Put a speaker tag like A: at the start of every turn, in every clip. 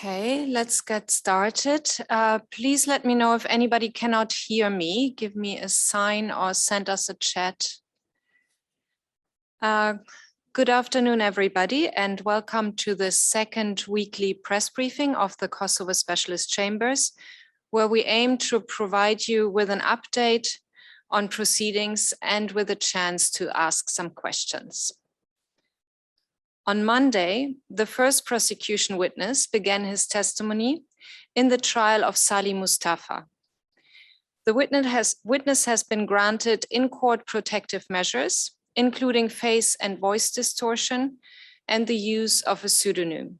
A: Okay, let's get started. Please let me know if anybody cannot hear me. Give me a sign or send us a chat. Good afternoon, everybody, and welcome to the second weekly press briefing of the Kosovo Specialist Chambers, where we aim to provide you with an update on proceedings and with a chance to ask some questions. On Monday, the first prosecution witness began his testimony in the trial of Salih Mustafa. The witness has been granted in-court protective measures, including face and voice distortion and the use of a pseudonym.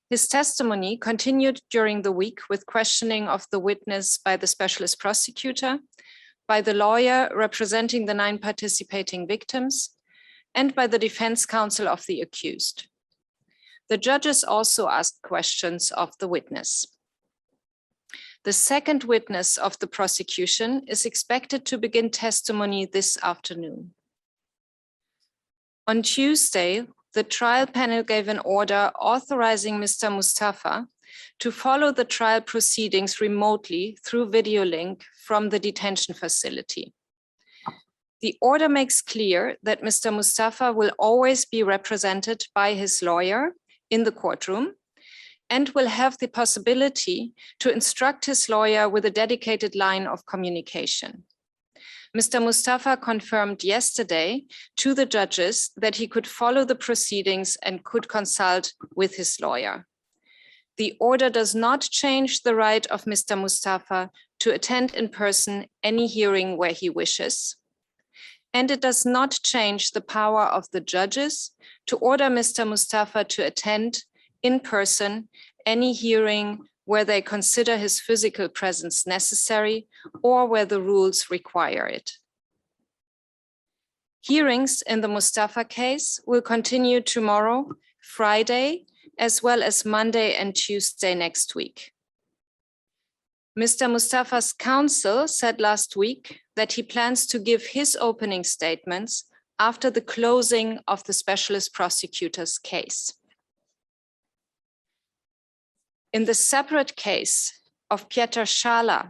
A: His testimony continued during the week with questioning of the witness by the specialist prosecutor, by the lawyer representing the 9 participating victims, and by the defense counsel of the accused. The judges also asked questions of the witness. The second witness of the prosecution is expected to begin testimony this afternoon. On Tuesday, the trial panel gave an order authorizing Mr. Mustafa to follow the trial proceedings remotely through video link from the detention facility. The order makes clear that Mr. Mustafa will always be represented by his lawyer in the courtroom and will have the possibility to instruct his lawyer with a dedicated line of communication. Mr. Mustafa confirmed yesterday to the judges that he could follow the proceedings and could consult with his lawyer. The order does not change the right of Mr. Mustafa to attend in person any hearing where he wishes. And it does not change the power of the judges to order Mr. Mustafa to attend in person any hearing where they consider his physical presence necessary or where the rules require it. Hearings in the Mustafa case will continue tomorrow, Friday, as well as Monday and Tuesday next week. Mr. Mustafa's counsel said last week that he plans to give his opening statements after the closing of the specialist prosecutor's case. In the separate case of Pieter Schala,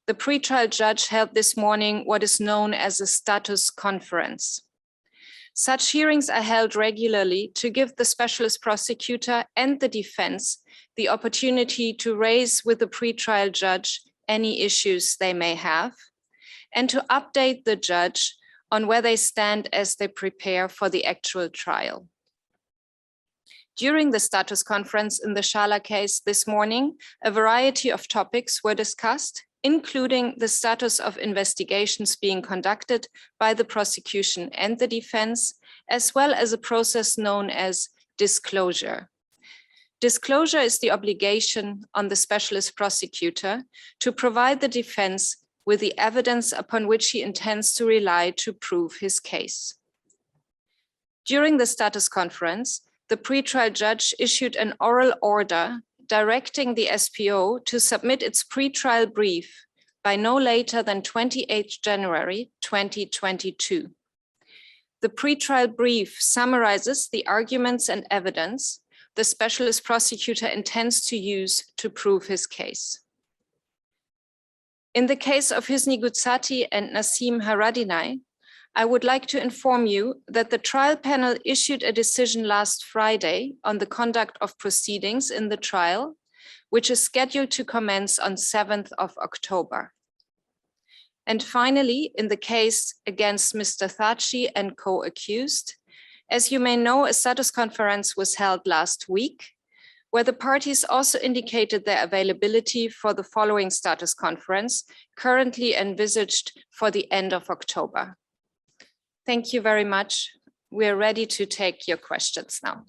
A: the pretrial judge held this morning what is known as a status conference. Such hearings are held regularly to give the specialist prosecutor and the defense the opportunity to raise with the pretrial judge any issues they may have, and to update the judge on where they stand as they prepare for the actual trial. During the status conference in the Schala case this morning, a variety of topics were discussed, including the status of investigations being conducted by the prosecution and the defense, as well as a process known as disclosure. Disclosure is the obligation on the specialist prosecutor to provide the defense with the evidence upon which he intends to rely to prove his case. During the status conference, the pretrial judge issued an oral order directing the SPO to submit its pretrial brief by no later than 28 January 2022. The pretrial brief summarizes the arguments and evidence the specialist prosecutor intends to use to prove his case. In the case of Hüsnü Guzzati and Nasim Haradinaj, I would like to inform you that the trial panel issued a decision last Friday on the conduct of proceedings in the trial, which is scheduled to commence on 7th of October. And finally, in the case against Mr. Thaci and co-accused, as you may know, a status conference was held last week, where the parties also indicated their availability for the following status conference, currently envisaged for the end of October. Thank you very much. We're ready to take your questions now.